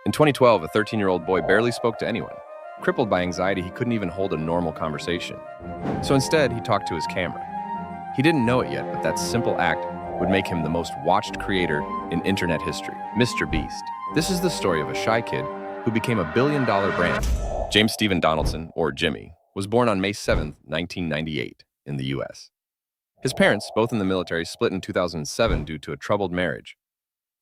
In 2012, a 13-year-old boy barely spoke to anyone. Crippled by anxiety, he couldn't even hold a normal conversation. So instead, he talked to his camera. He didn't know it yet, but that simple act would make him the most watched creator in internet history, MrBeast. This is the story of a shy kid who became a billion-dollar brand. James Stephen Donaldson, or Jimmy, was born on May 7, 1998, in the US. His parents, both in the military, split in 2007 due to a troubled marriage.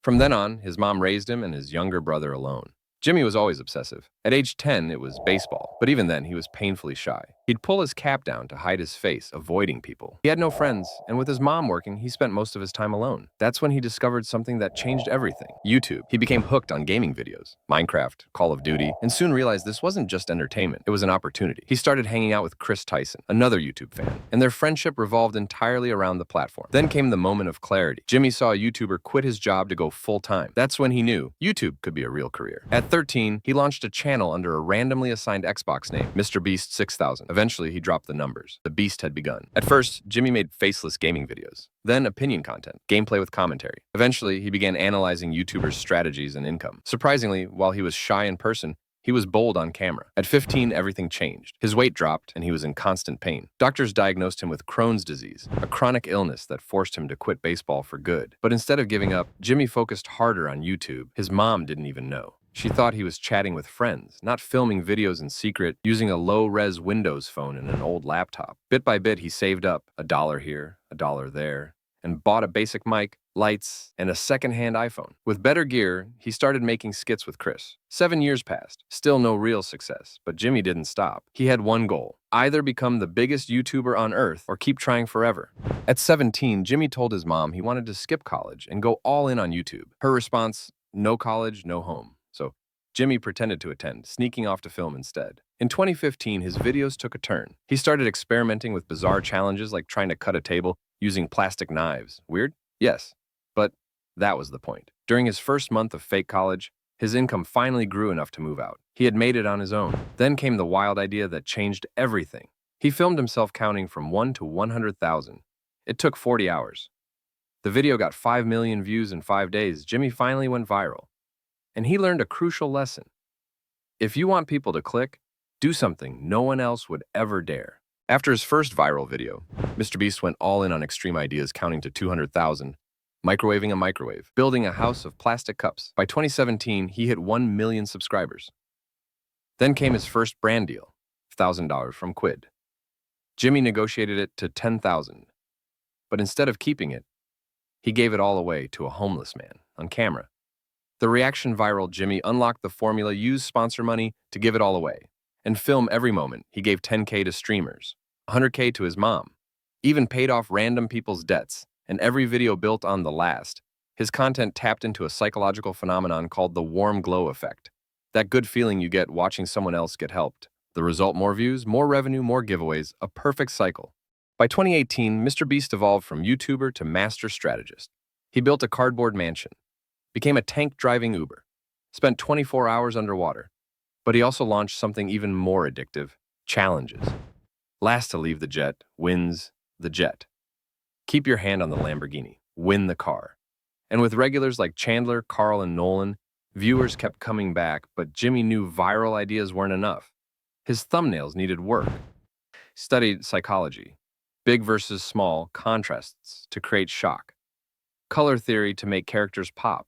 From then on, his mom raised him and his younger brother alone. Jimmy was always obsessive. At age 10, it was baseball, but even then, he was painfully shy. He'd pull his cap down to hide his face, avoiding people. He had no friends, and with his mom working, he spent most of his time alone. That's when he discovered something that changed everything: YouTube. He became hooked on gaming videos, Minecraft, Call of Duty, and soon realized this wasn't just entertainment, it was an opportunity. He started hanging out with Chris Tyson, another YouTube fan, and their friendship revolved entirely around the platform. Then came the moment of clarity. Jimmy saw a YouTuber quit his job to go full-time. That's when he knew YouTube could be a real career. At 13, he launched a channel under a randomly assigned Xbox name, MrBeast 6000. Eventually, he dropped the numbers. The beast had begun. At first, Jimmy made faceless gaming videos, then opinion content, gameplay with commentary. Eventually, he began analyzing YouTubers' strategies and income. Surprisingly, while he was shy in person, he was bold on camera. At 15, everything changed. His weight dropped, and he was in constant pain. Doctors diagnosed him with Crohn's disease, a chronic illness that forced him to quit baseball for good. But instead of giving up, Jimmy focused harder on YouTube. His mom didn't even know. She thought he was chatting with friends, not filming videos in secret, using a low-res Windows phone and an old laptop. Bit by bit, he saved up $1 here, $1 there, and bought a basic mic, lights, and a second-hand iPhone. With better gear, he started making skits with Chris. 7 years passed. Still no real success, but Jimmy didn't stop. He had one goal: either become the biggest YouTuber on earth or keep trying forever. At 17, Jimmy told his mom he wanted to skip college and go all in on YouTube. Her response: no college, no home. So Jimmy pretended to attend, sneaking off to film instead. In 2015, his videos took a turn. He started experimenting with bizarre challenges like trying to cut a table using plastic knives. Weird? Yes. But that was the point. During his first month of fake college, his income finally grew enough to move out. He had made it on his own. Then came the wild idea that changed everything. He filmed himself counting from 1 to 100,000. It took 40 hours. The video got 5 million views in 5 days. Jimmy finally went viral. And he learned a crucial lesson. If you want people to click, do something no one else would ever dare. After his first viral video, MrBeast went all in on extreme ideas, counting to 200,000, microwaving a microwave, building a house of plastic cups. By 2017, he hit 1 million subscribers. Then came his first brand deal, $1,000 from Quid. Jimmy negotiated it to 10,000, but instead of keeping it, he gave it all away to a homeless man on camera. The reaction viral Jimmy unlocked the formula: use sponsor money to give it all away, and film every moment. He gave 10K to streamers, 100K to his mom, even paid off random people's debts, and every video built on the last. His content tapped into a psychological phenomenon called the warm glow effect. That good feeling you get watching someone else get helped. The result: more views, more revenue, more giveaways, a perfect cycle. By 2018, MrBeast evolved from YouTuber to master strategist. He built a cardboard mansion, became a tank-driving Uber, spent 24 hours underwater. But he also launched something even more addictive: challenges. Last to leave the jet wins the jet. Keep your hand on the Lamborghini, win the car. And with regulars like Chandler, Karl, and Nolan, viewers kept coming back, but Jimmy knew viral ideas weren't enough. His thumbnails needed work. Studied psychology, big versus small contrasts to create shock, color theory to make characters pop,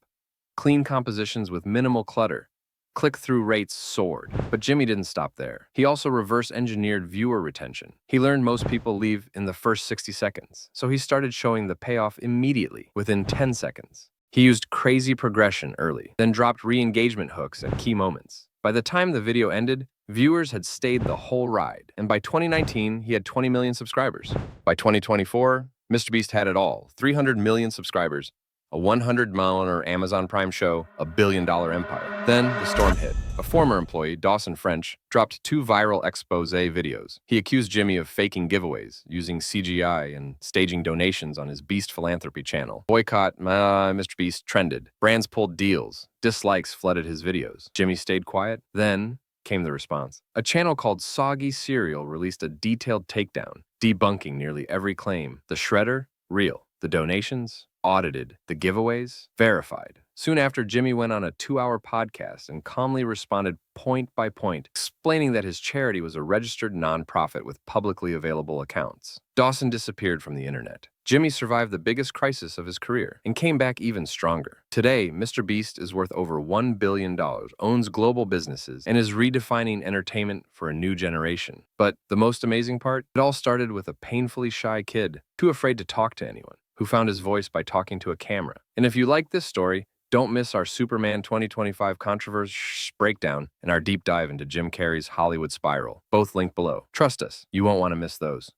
clean compositions with minimal clutter. Click-through rates soared. But Jimmy didn't stop there. He also reverse-engineered viewer retention. He learned most people leave in the first 60 seconds, so he started showing the payoff immediately, within 10 seconds. He used crazy progression early, then dropped re-engagement hooks at key moments. By the time the video ended, viewers had stayed the whole ride, and by 2019, he had 20 million subscribers. By 2024, MrBeast had it all: 300 million subscribers, a $100 million Amazon Prime show, a billion-dollar empire. Then the storm hit. A former employee, Dawson French, dropped 2 viral expose videos. He accused Jimmy of faking giveaways, using CGI, and staging donations on his Beast Philanthropy channel. Boycott MrBeast trended. Brands pulled deals. Dislikes flooded his videos. Jimmy stayed quiet. Then came the response. A channel called Soggy Cereal released a detailed takedown, debunking nearly every claim. The shredder? Real. The donations? Audited. The giveaways? Verified. Soon after, Jimmy went on a 2-hour podcast and calmly responded point by point, explaining that his charity was a registered nonprofit with publicly available accounts. Dawson disappeared from the internet. Jimmy survived the biggest crisis of his career and came back even stronger. Today, MrBeast is worth over $1 billion, owns global businesses, and is redefining entertainment for a new generation. But the most amazing part? It all started with a painfully shy kid, too afraid to talk to anyone, who found his voice by talking to a camera. And if you like this story, don't miss our Superman 2025 controversy breakdown and our deep dive into Jim Carrey's Hollywood spiral, both linked below. Trust us, you won't want to miss those.